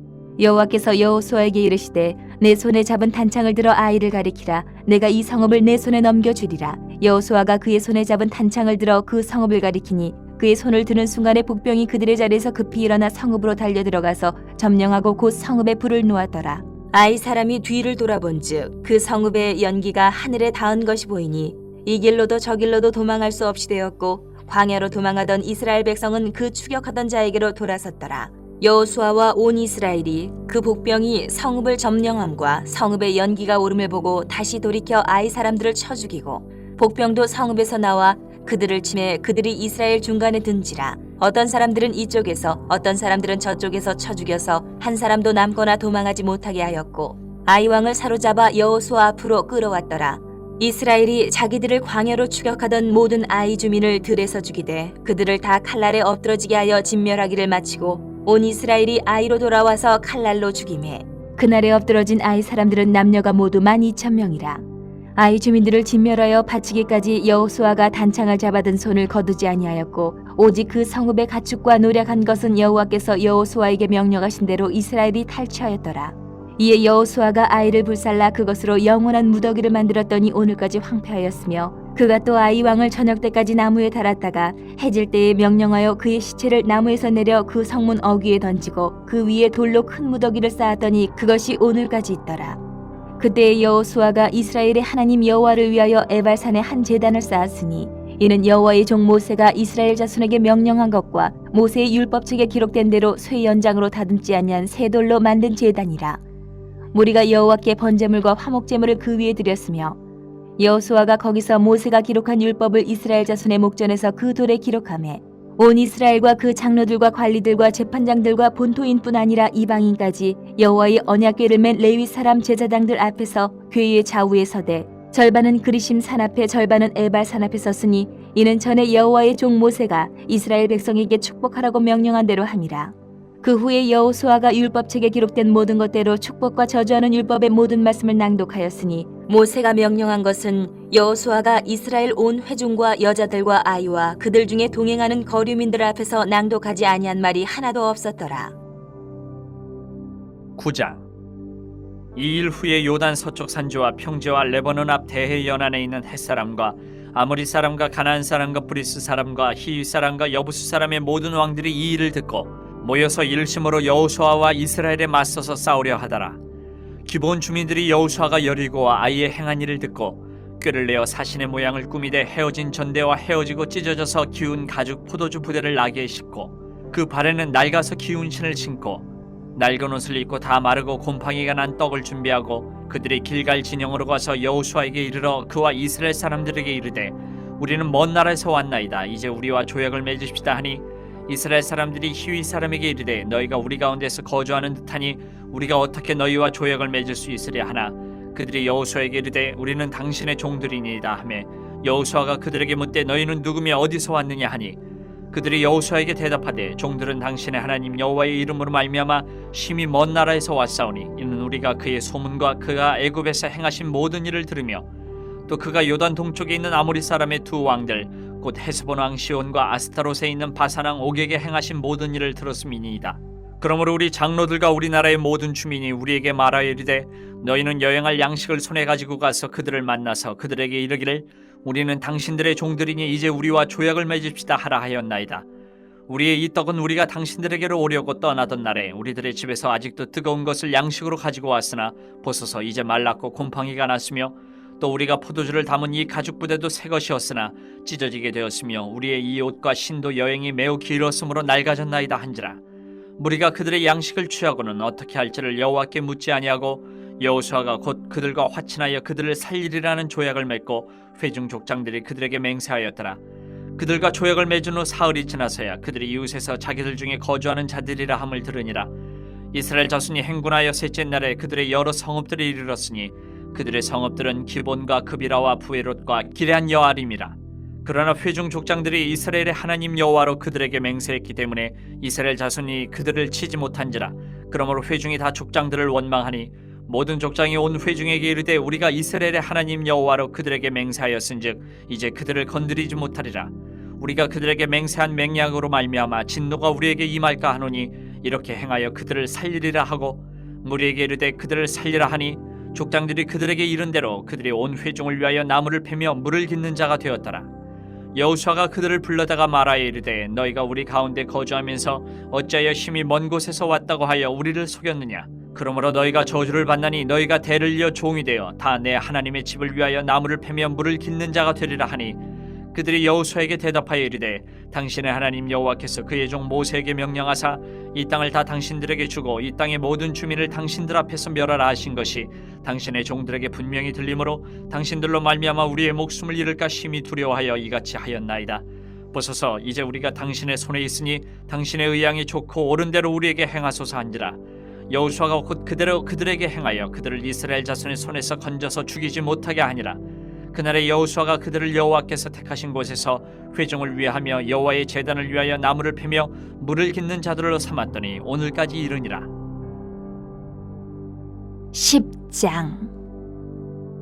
여호와께서 여호수아에게 이르시되 내 손에 잡은 단창을 들어 아이를 가리키라. 내가 이 성읍을 내 손에 넘겨주리라. 여호수아가 그의 손에 잡은 단창을 들어 그 성읍을 가리키니 그의 손을 드는 순간에 복병이 그들의 자리에서 급히 일어나 성읍으로 달려들어가서 점령하고 곧 성읍에 불을 놓았더라. 아이 사람이 뒤를 돌아본즉 그 성읍의 연기가 하늘에 닿은 것이 보이니 이 길로도 저 길로도 도망할 수 없이 되었고 광야로 도망하던 이스라엘 백성은 그 추격하던 자에게로 돌아섰더라. 여호수아와 온 이스라엘이 그 복병이 성읍을 점령함과 성읍의 연기가 오름을 보고 다시 돌이켜 아이 사람들을 쳐 죽이고 복병도 성읍에서 나와 그들을 치매 그들이 이스라엘 중간에 든지라. 어떤 사람들은 이쪽에서 어떤 사람들은 저쪽에서 쳐 죽여서 한 사람도 남거나 도망하지 못하게 하였고 아이 왕을 사로잡아 여호수아 앞으로 끌어왔더라. 이스라엘이 자기들을 광야로 추격하던 모든 아이 주민을 들에서 죽이되 그들을 다 칼날에 엎드러지게 하여 진멸하기를 마치고 온 이스라엘이 아이로 돌아와서 칼날로 죽이매 그날에 엎드러진 아이 사람들은 남녀가 모두 12,000명이라. 아이 주민들을 진멸하여 바치기까지 여호수아가 단창을 잡아든 손을 거두지 아니하였고 오직 그 성읍의 가축과 노략한 것은 여호와께서 여호수아에게 명령하신 대로 이스라엘이 탈취하였더라. 이에 여호수아가 아이를 불살라 그것으로 영원한 무더기를 만들었더니 오늘까지 황폐하였으며 그가 또 아이 왕을 저녁 때까지 나무에 달았다가 해질 때에 명령하여 그의 시체를 나무에서 내려 그 성문 어귀에 던지고 그 위에 돌로 큰 무더기를 쌓았더니 그것이 오늘까지 있더라. 그때 여호수아가 이스라엘의 하나님 여호와를 위하여 에발산에 한 제단을 쌓았으니 이는 여호와의 종 모세가 이스라엘 자손에게 명령한 것과 모세의 율법책에 기록된 대로 쇠 연장으로 다듬지 아니한 새 돌로 만든 제단이라. 무리가 여호와께 번제물과 화목제물을 그 위에 드렸으며 여호수아가 거기서 모세가 기록한 율법을 이스라엘 자손의 목전에서 그 돌에 기록하며 온 이스라엘과 그 장로들과 관리들과 재판장들과 본토인뿐 아니라 이방인까지 여호와의 언약궤를 맨 레위 사람 제사장들 앞에서 궤의 좌우에 서되 절반은 그리심 산 앞에 절반은 에발 산 앞에 섰으니 이는 전에 여호와의 종 모세가 이스라엘 백성에게 축복하라고 명령한 대로 함이라. 그 후에 여호수아가 율법책에 기록된 모든 것대로 축복과 저주하는 율법의 모든 말씀을 낭독하였으니 모세가 명령한 것은 여호수아가 이스라엘 온 회중과 여자들과 아이와 그들 중에 동행하는 거류민들 앞에서 낭독하지 아니한 말이 하나도 없었더라. 9장. 이 일 후에 요단 서쪽 산지와 평지와 레바논 앞 대해 연안에 있는 햇사람과 아모리 사람과 가나안 사람과 브리스 사람과 히위 사람과 여부수 사람의 모든 왕들이 이 일을 듣고 모여서 일심으로 여호수아와 이스라엘에 맞서서 싸우려 하더라. 기본 주민들이 여호수아가 여리고와 아이의 행한 일을 듣고 꾀를 내어 사신의 모양을 꾸미되 헤어진 전대와 헤어지고 찢어져서 기운 가죽 포도주 부대를 나귀에 싣고 그 발에는 낡아서 기운 신을 신고 낡은 옷을 입고 다 마르고 곰팡이가 난 떡을 준비하고 그들이 길갈 진영으로 가서 여호수아에게 이르러 그와 이스라엘 사람들에게 이르되 우리는 먼 나라에서 왔나이다. 이제 우리와 조약을 맺으십시다 하니 이스라엘 사람들이 히위 사람에게 이르되 너희가 우리 가운데서 거주하는 듯하니 우리가 어떻게 너희와 조약을 맺을 수 있으랴 하나 그들이 여호수아에게 이르되 우리는 당신의 종들이니이다 하매 여호수아가 그들에게 묻되 너희는 누구며 어디서 왔느냐 하니 그들이 여호수아에게 대답하되 종들은 당신의 하나님 여호와의 이름으로 말미암아 심히 먼 나라에서 왔사오니 이는 우리가 그의 소문과 그가 애굽에서 행하신 모든 일을 들으며 또 그가 요단 동쪽에 있는 아모리 사람의 두 왕들 곧 헤스본 왕 시온과 아스타롯에 있는 바산 왕 옥에게 행하신 모든 일을 들었음이니이다. 그러므로 우리 장로들과 우리나라의 모든 주민이 우리에게 말하여 이르되 너희는 여행할 양식을 손에 가지고 가서 그들을 만나서 그들에게 이르기를 우리는 당신들의 종들이니 이제 우리와 조약을 맺읍시다 하라 하였나이다. 우리의 이 떡은 우리가 당신들에게로 오려고 떠나던 날에 우리들의 집에서 아직도 뜨거운 것을 양식으로 가지고 왔으나 보소서 이제 말랐고 곰팡이가 났으며 또 우리가 포도주를 담은 이 가죽 부대도 새 것이었으나 찢어지게 되었으며 우리의 이 옷과 신도 여행이 매우 길었으므로 낡아졌나이다 한지라. 무리가 그들의 양식을 취하고는 어떻게 할지를 여호와께 묻지 아니하고 여호수아가 곧 그들과 화친하여 그들을 살리리라는 조약을 맺고 회중 족장들이 그들에게 맹세하였더라. 그들과 조약을 맺은 후 사흘이 지나서야 그들이 이웃에서 자기들 중에 거주하는 자들이라 함을 들으니라. 이스라엘 자손이 행군하여 셋째 날에 그들의 여러 성읍들에 이르렀으니 그들의 성읍들은 기본과 그비라와 부에롯과 기럇 여아림이라. 그러나 회중 족장들이 이스라엘의 하나님 여호와로 그들에게 맹세했기 때문에 이스라엘 자손이 그들을 치지 못한지라. 그러므로 회중이 다 족장들을 원망하니 모든 족장이 온 회중에게 이르되 우리가 이스라엘의 하나님 여호와로 그들에게 맹세하였은즉 이제 그들을 건드리지 못하리라. 우리가 그들에게 맹세한 맹약으로 말미암아 진노가 우리에게 임할까 하노니 이렇게 행하여 그들을 살리리라 하고 무리에게 이르되 그들을 살리라 하니 족장들이 그들에게 이른 대로 그들이 온 회중을 위하여 나무를 패며 물을 깃는 자가 되었더라. 여호수아가 그들을 불러다가 말하여 이르되 너희가 우리 가운데 거주하면서 어찌하여 심히 먼 곳에서 왔다고 하여 우리를 속였느냐. 그러므로 너희가 저주를 받나니 너희가 대를 이어 종이 되어 다 내 하나님의 집을 위하여 나무를 패며 물을 깃는 자가 되리라 하니 그들이 여호수아에게 대답하여 이르되 당신의 하나님 여호와께서 그의 종 모세에게 명령하사 이 땅을 다 당신들에게 주고 이 땅의 모든 주민을 당신들 앞에서 멸하라 하신 것이 당신의 종들에게 분명히 들리므로 당신들로 말미암아 우리의 목숨을 잃을까 심히 두려워하여 이같이 하였나이다. 보소서 이제 우리가 당신의 손에 있으니 당신의 의향이 좋고 옳은 대로 우리에게 행하소서 한지라. 여호수아가 곧 그대로 그들에게 행하여 그들을 이스라엘 자손의 손에서 건져서 죽이지 못하게 하니라. 그날에 여호수아가 그들을 여호와께서 택하신 곳에서 회중을 위하며 여호와의 제단을 위하여 나무를 패며 물을 깃는 자들로 삼았더니 오늘까지 이르니라. 10장.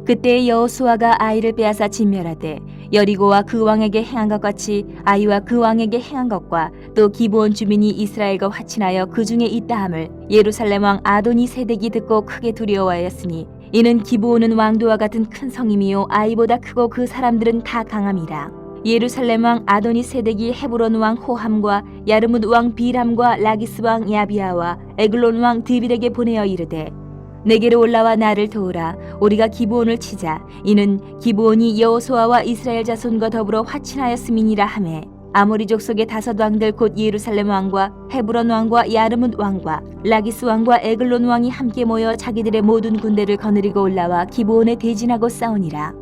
그때 여호수아가 아이를 빼앗아 진멸하되 여리고와 그 왕에게 행한 것 같이 아이와 그 왕에게 행한 것과 또 기브온 주민이 이스라엘과 화친하여 그 중에 있다함을 예루살렘 왕 아도니 세덱이 듣고 크게 두려워하였으니 이는 기브온은 왕도와 같은 큰 성임이요 아이보다 크고 그 사람들은 다 강함이라. 예루살렘 왕 아도니 세덱이 헤브론 왕 호함과 야르뭇 왕 비람과 라기스 왕 야비아와 에글론 왕 드빌에게 보내어 이르되 내게로 올라와 나를 도우라. 우리가 기브온을 치자. 이는 기브온이 여호수아와 이스라엘 자손과 더불어 화친하였음이니라 하매 아모리족 속의 5 왕들 곧 예루살렘 왕과 헤브론 왕과 야르뭇 왕과 라기스 왕과 에글론 왕이 함께 모여 자기들의 모든 군대를 거느리고 올라와 기브온에 대진하고 싸우니라.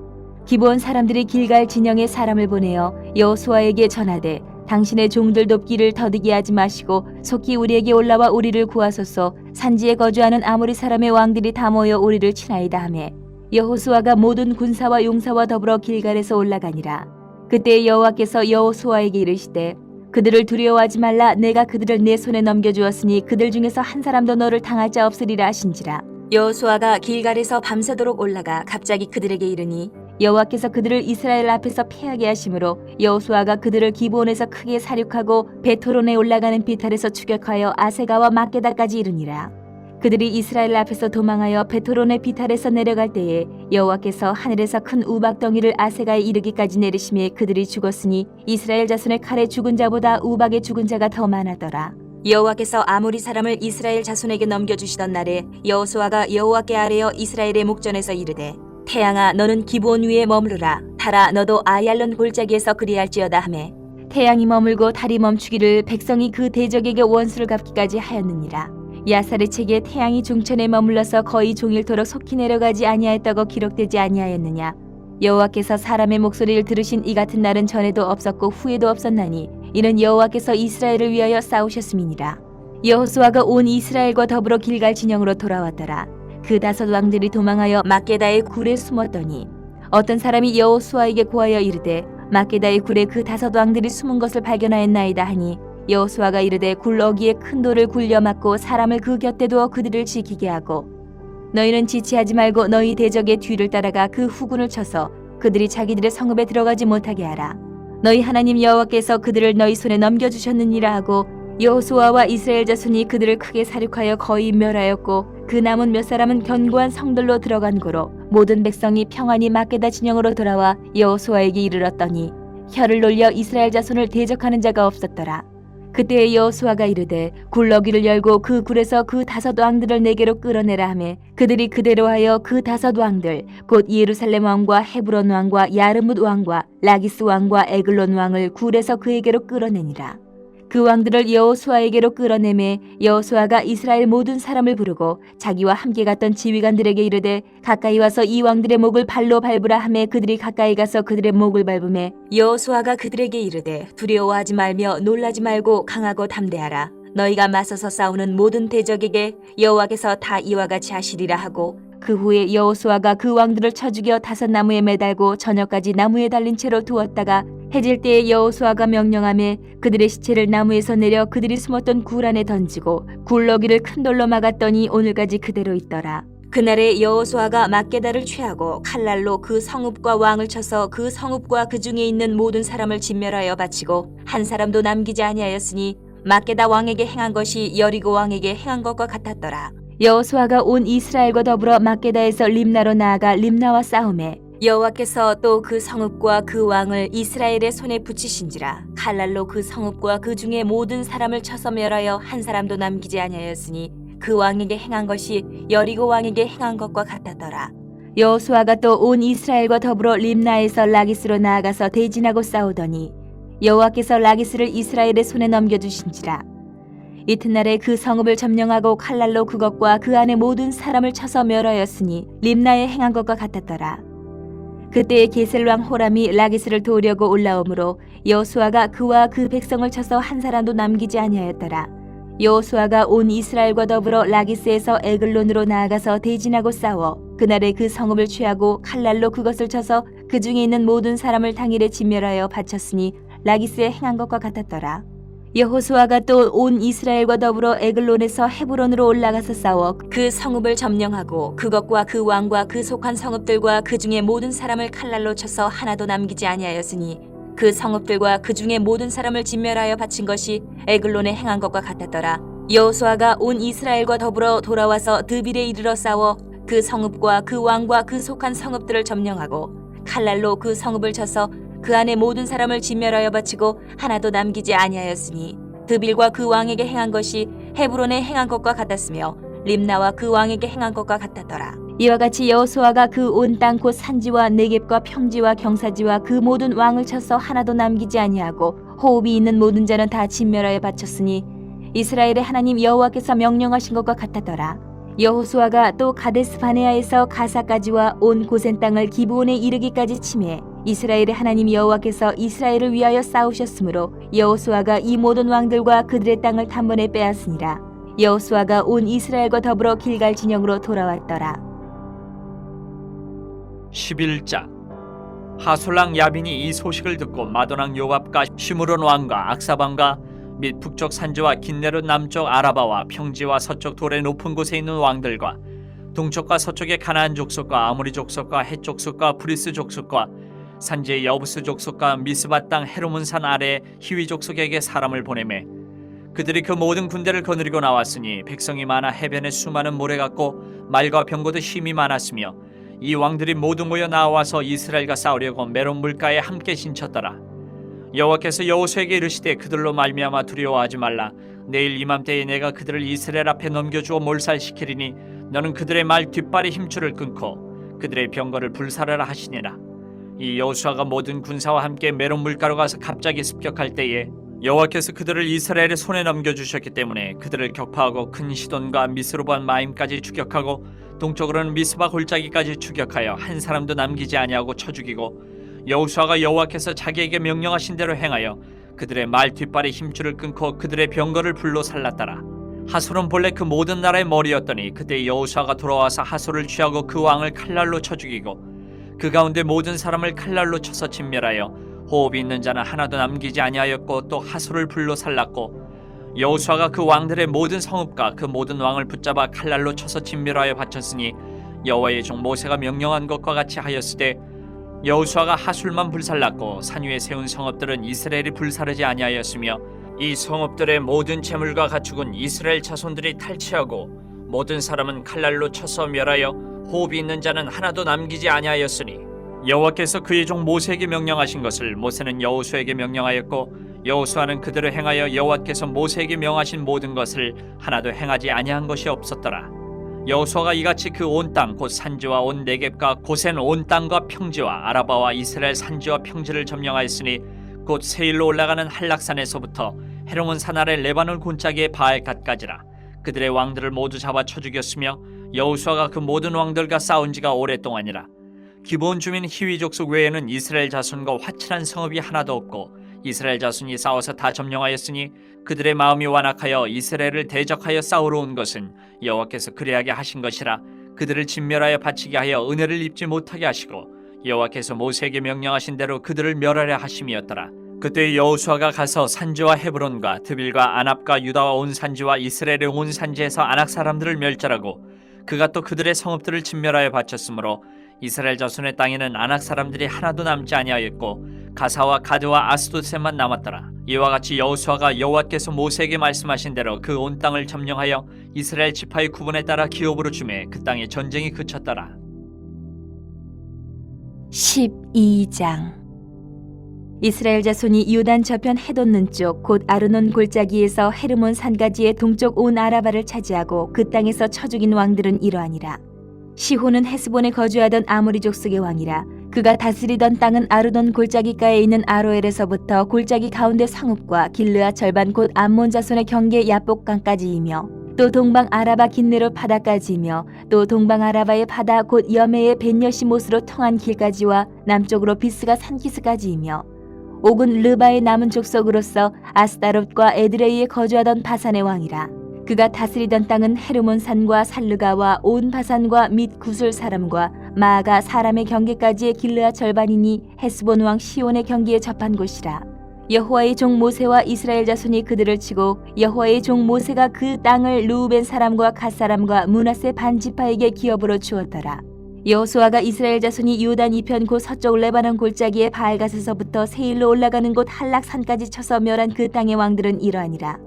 기브온 사람들이 길갈 진영에 사람을 보내어 여호수아에게 전하되 당신의 종들 돕기를 더디게 하지 마시고 속히 우리에게 올라와 우리를 구하소서. 산지에 거주하는 아모리 사람의 왕들이 다 모여 우리를 치나이다 하매 여호수아가 모든 군사와 용사와 더불어 길갈에서 올라가니라. 그때 여호와께서 여호수아에게 이르시되 그들을 두려워하지 말라. 내가 그들을 내 손에 넘겨주었으니 그들 중에서 한 사람도 너를 당할 자 없으리라 하신지라. 여호수아가 길갈에서 밤새도록 올라가 갑자기 그들에게 이르니 여호와께서 그들을 이스라엘 앞에서 패하게 하심으로 여호수아가 그들을 기브온에서 크게 사륙하고 베토론에 올라가는 비탈에서 추격하여 아세가와 막게다까지 이르니라. 그들이 이스라엘 앞에서 도망하여 베토론의 비탈에서 내려갈 때에 여호와께서 하늘에서 큰 우박덩이를 아세가에 이르기까지 내리심에 그들이 죽었으니 이스라엘 자손의 칼에 죽은 자보다 우박에 죽은 자가 더 많았더라. 여호와께서 아모리 사람을 이스라엘 자손에게 넘겨주시던 날에 여호수아가 여호와께 아뢰어 이스라엘의 목전에서 이르되 태양아 너는 기브온 위에 머무르라. 달아 너도 아얄론 골짜기에서 그리할지어다 하매 태양이 머물고 달이 멈추기를 백성이 그 대적에게 원수를 갚기까지 하였느니라. 야살의 책에 태양이 종천에 머물러서 거의 종일토록 속히 내려가지 아니하였다고 기록되지 아니하였느냐. 여호와께서 사람의 목소리를 들으신 이 같은 날은 전에도 없었고 후에도 없었나니 이는 여호와께서 이스라엘을 위하여 싸우셨음이니라. 여호수아가 온 이스라엘과 더불어 길갈 진영으로 돌아왔더라. 그 5 왕들이 도망하여 막게다의 굴에 숨었더니 어떤 사람이 여호수아에게 고하여 이르되 막게다의 굴에 그 5 왕들이 숨은 것을 발견하였나이다 하니 여호수아가 이르되 굴 어귀에 큰 돌을 굴려 막고 사람을 그 곁에 두어 그들을 지키게 하고 너희는 지체하지 말고 너희 대적의 뒤를 따라가 그 후군을 쳐서 그들이 자기들의 성읍에 들어가지 못하게 하라. 너희 하나님 여호와께서 그들을 너희 손에 넘겨주셨느니라 하고 여호수아와 이스라엘 자손이 그들을 크게 사륙하여 거의 멸하였고 그 남은 몇 사람은 견고한 성들로 들어간 고로 모든 백성이 평안히 막게다 진영으로 돌아와 여호수아에게 이르렀더니 혀를 놀려 이스라엘 자손을 대적하는 자가 없었더라. 그때 여호수아가 이르되 굴러기를 열고 그 굴에서 그 5 왕들을 내게로 끌어내라 하매 그들이 그대로 하여 그 5 왕들 곧 예루살렘 왕과 헤브론 왕과 야르뭇 왕과 라기스 왕과 에글론 왕을 굴에서 그에게로 끌어내니라. 그 왕들을 여호수아에게로 끌어내매 여호수아가 이스라엘 모든 사람을 부르고 자기와 함께 갔던 지휘관들에게 이르되 가까이 와서 이 왕들의 목을 발로 밟으라 하매 그들이 가까이 가서 그들의 목을 밟으매 여호수아가 그들에게 이르되 두려워하지 말며 놀라지 말고 강하고 담대하라. 너희가 맞서서 싸우는 모든 대적에게 여호와께서 다 이와 같이 하시리라 하고 그 후에 여호수아가 그 왕들을 쳐 죽여 다섯 나무에 매달고 저녁까지 나무에 달린 채로 두었다가 해질 때에 여호수아가 명령하매 그들의 시체를 나무에서 내려 그들이 숨었던 굴 안에 던지고 굴러기를 큰 돌로 막았더니 오늘까지 그대로 있더라. 그날에 여호수아가 막게다를 취하고 칼날로 그 성읍과 왕을 쳐서 그 성읍과 그 중에 있는 모든 사람을 진멸하여 바치고 한 사람도 남기지 아니하였으니 막게다 왕에게 행한 것이 여리고 왕에게 행한 것과 같았더라. 여호수아가 온 이스라엘과 더불어 막게다에서 림나로 나아가 림나와 싸우매 여호와께서 또 그 성읍과 그 왕을 이스라엘의 손에 붙이신지라. 칼날로 그 성읍과 그 중에 모든 사람을 쳐서 멸하여 한 사람도 남기지 아니하였으니 그 왕에게 행한 것이 여리고 왕에게 행한 것과 같았더라. 여호수아가 또 온 이스라엘과 더불어 림나에서 라기스로 나아가서 대진하고 싸우더니 여호와께서 라기스를 이스라엘의 손에 넘겨주신지라. 이튿날에 그 성읍을 점령하고 칼날로 그것과 그 안에 모든 사람을 쳐서 멸하였으니 림나에 행한 것과 같았더라. 그때에 게셀 왕 호람이 라기스를 도우려고 올라오므로 여호수아가 그와 그 백성을 쳐서 한 사람도 남기지 아니하였더라. 여호수아가 온 이스라엘과 더불어 라기스에서 에글론으로 나아가서 대진하고 싸워 그날에 그 성읍을 취하고 칼날로 그것을 쳐서 그 중에 있는 모든 사람을 당일에 진멸하여 바쳤으니 라기스에 행한 것과 같았더라. 여호수아가 또 온 이스라엘과 더불어 에글론에서 헤브론으로 올라가서 싸워 그 성읍을 점령하고 그것과 그 왕과 그 속한 성읍들과 그 중에 모든 사람을 칼날로 쳐서 하나도 남기지 아니하였으니 그 성읍들과 그 중에 모든 사람을 진멸하여 바친 것이 에글론에 행한 것과 같았더라. 여호수아가 온 이스라엘과 더불어 돌아와서 드빌에 이르러 싸워 그 성읍과 그 왕과 그 속한 성읍들을 점령하고 칼날로 그 성읍을 쳐서 그 안에 모든 사람을 진멸하여 바치고 하나도 남기지 아니하였으니 드빌과 그 왕에게 행한 것이 헤브론에 행한 것과 같았으며 림나와 그 왕에게 행한 것과 같았더라. 이와 같이 여호수아가 그 온 땅 곧 산지와 네겝과 평지와 경사지와 그 모든 왕을 쳐서 하나도 남기지 아니하고 호흡이 있는 모든 자는 다 진멸하여 바쳤으니 이스라엘의 하나님 여호와께서 명령하신 것과 같았더라. 여호수아가 또 가데스 바네아에서 가사까지와 온 고센 땅을 기브온에 이르기까지 치매 이스라엘의 하나님 여호와께서 이스라엘을 위하여 싸우셨으므로 여호수아가 이 모든 왕들과 그들의 땅을 단번에 빼앗으니라. 여호수아가 온 이스라엘과 더불어 길갈 진영으로 돌아왔더라. 11장. 하솔랑 야빈이 이 소식을 듣고 마도랑 요압과 시므론 왕과 악사방과 및 북쪽 산지와 긴네르 남쪽 아라바와 평지와 서쪽 돌의 높은 곳에 있는 왕들과 동쪽과 서쪽의 가나안 족속과 아모리 족속과 헷 족속과 브리스 족속과 산지의 여부스 족속과 미스바 땅 헤르몬산 아래의 히위 족속에게 사람을 보내매 그들이 그 모든 군대를 거느리고 나왔으니 백성이 많아 해변에 수많은 모래 같고 말과 병거도 힘이 많았으며 이 왕들이 모두 모여 나와서 이스라엘과 싸우려고 메론 물가에 함께 신쳤더라. 여호와께서 여호수아에게 이르시되 그들로 말미암아 두려워하지 말라. 내일 이맘때에 내가 그들을 이스라엘 앞에 넘겨주어 몰살시키리니 너는 그들의 말 뒷발의 힘줄을 끊고 그들의 병거를 불사르라 하시니라. 이 여호수아가 모든 군사와 함께 메론 물가로 가서 갑자기 습격할 때에 여호와께서 그들을 이스라엘의 손에 넘겨주셨기 때문에 그들을 격파하고 큰 시돈과 미스로반 마임까지 추격하고 동쪽으로는 미스바 골짜기까지 추격하여 한 사람도 남기지 아니하고 쳐 죽이고 여호수아가 여호와께서 자기에게 명령하신 대로 행하여 그들의 말 뒷발의 힘줄을 끊고 그들의 병거를 불로 살랐더라. 하솔은 본래 그 모든 나라의 머리였더니 그때 여호수아가 돌아와서 하솔을 취하고 그 왕을 칼날로 쳐 죽이고 그 가운데 모든 사람을 칼날로 쳐서 진멸하여 호흡이 있는 자는 하나도 남기지 아니하였고 또 하솔을 불로 살랐고 여호수아가 그 왕들의 모든 성읍과 그 모든 왕을 붙잡아 칼날로 쳐서 진멸하여 바쳤으니 여호와의 종 모세가 명령한 것과 같이 하였으되 여호수아가 하술만 불살랐고 산 위에 세운 성읍들은 이스라엘이 불사르지 아니하였으며 이 성읍들의 모든 재물과 가축은 이스라엘 자손들이 탈취하고 모든 사람은 칼날로 쳐서 멸하여 호흡이 있는 자는 하나도 남기지 아니하였으니 여호와께서 그의 종 모세에게 명령하신 것을 모세는 여호수아에게 명령하였고 여호수아는 그대로 행하여 여호와께서 모세에게 명하신 모든 것을 하나도 행하지 아니한 것이 없었더라. 여호수아가 이같이 그 온 땅 곧 산지와 온 네겝과 고센 온 땅과 평지와 아라바와 이스라엘 산지와 평지를 점령하였으니 곧 세일로 올라가는 한락산에서부터 헤르몬 산 아래 레바논 곤짜기의 바알갓까지라. 그들의 왕들을 모두 잡아 쳐 죽였으며 여호수아가 그 모든 왕들과 싸운 지가 오랫동안이라. 기브온 주민 히위 족속 외에는 이스라엘 자손과 화친한 성읍이 하나도 없고 이스라엘 자손이 싸워서 다 점령하였으니 그들의 마음이 완악하여 이스라엘을 대적하여 싸우러 온 것은 여호와께서 그리하게 하신 것이라. 그들을 진멸하여 바치게 하여 은혜를 입지 못하게 하시고 여호와께서 모세에게 명령하신 대로 그들을 멸하려 하심이었더라. 그때 여호수아가 가서 산지와 헤브론과 드빌과 아납과 유다와 온 산지와 이스라엘의 온 산지에서 아낙 사람들을 멸절하고 그가 또 그들의 성읍들을 진멸하여 바쳤으므로 이스라엘 자손의 땅에는 아낙 사람들이 하나도 남지 아니하였고 가사와 가드와 아스도셋만 남았더라. 이와 같이 여호수아가 여호와께서 모세에게 말씀하신 대로 그 온 땅을 점령하여 이스라엘 지파의 구분에 따라 기업으로 주매 그 땅에 전쟁이 그쳤더라. 12장. 이스라엘 자손이 요단 저편 해돋는 쪽 곧 아르논 골짜기에서 헤르몬 산가지의 동쪽 온 아라바를 차지하고 그 땅에서 쳐 죽인 왕들은 이러하니라. 시호는 헤스본에 거주하던 아모리 족속의 왕이라. 그가 다스리던 땅은 아르논 골짜기가에 있는 아로엘에서부터 골짜기 가운데 성읍과 길르아 절반 곧 암몬 자손의 경계 야복강까지이며 또 동방 아라바 긴네로 바다까지이며 또 동방 아라바의 바다 곧 여메의 벤여시못으로 통한 길까지와 남쪽으로 비스가 산기스까지이며 옥은 르바의 남은 족속으로서 아스다롯과 에드레이에 거주하던 바산의 왕이라. 그가 다스리던 땅은 헤르몬 산과 살르가와 온 바산과 및 구술 사람과 마아가 사람의 경계까지의 길르아 절반이니 헤스본 왕 시온의 경계에 접한 곳이라. 여호와의 종 모세와 이스라엘 자손이 그들을 치고 여호와의 종 모세가 그 땅을 르우벤 사람과 갓 사람과 므낫세 반 지파에게 기업으로 주었더라. 여호수아가 이스라엘 자손이 요단 이편 곧 서쪽 레바논 골짜기의 바알갓에서부터 세일로 올라가는 곳 할락산까지 쳐서 멸한 그 땅의 왕들은 이러하니라.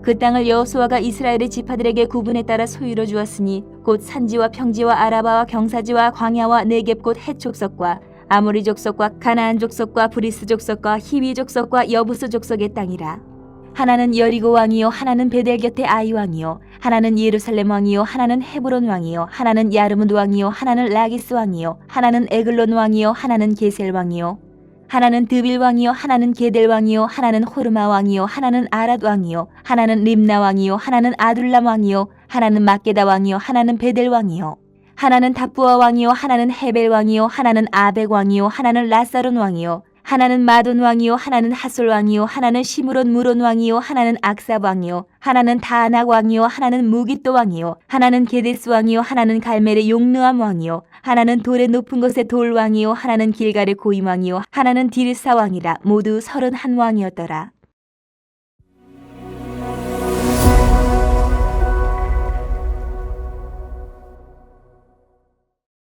그 땅을 여호수아가 이스라엘의 지파들에게 구분에 따라 소유로 주었으니 곧 산지와 평지와 아라바와 경사지와 광야와 네겝 곧 헷 족속과 아모리 족속과 가나안 족속과 브리스 족속과 히위 족속과 여부스 족속의 땅이라. 하나는 여리고 왕이요 하나는 베델 곁의 아이 왕이요 하나는 예루살렘 왕이요 하나는 헤브론 왕이요 하나는 야르무드 왕이요 하나는 라기스 왕이요 하나는 에글론 왕이요 하나는 게셀 왕이요 하나는 드빌 왕이요 하나는 게델 왕이요 하나는 호르마 왕이요 하나는 아랏 왕이요 하나는 림나 왕이요 하나는 아둘람 왕이요 하나는 막게다 왕이요 하나는 베델 왕이요 하나는 다부아 왕이요 하나는 헤벨 왕이요 하나는 아벡 왕이요 하나는 라사론 왕이요 하나는 마돈 왕이요 하나는 하솔 왕이요 하나는 시므론 무론 왕이요 하나는 악삽 왕이요 하나는 다아낙 왕이요 하나는 무깃도 왕이요 하나는 게데스 왕이요 하나는 갈멜의 용르암 왕이요 하나는 돌의 높은 곳의 돌 왕이요 하나는 길갈의 고임 왕이요 하나는 디르사 왕이라. 모두 31 왕이었더라.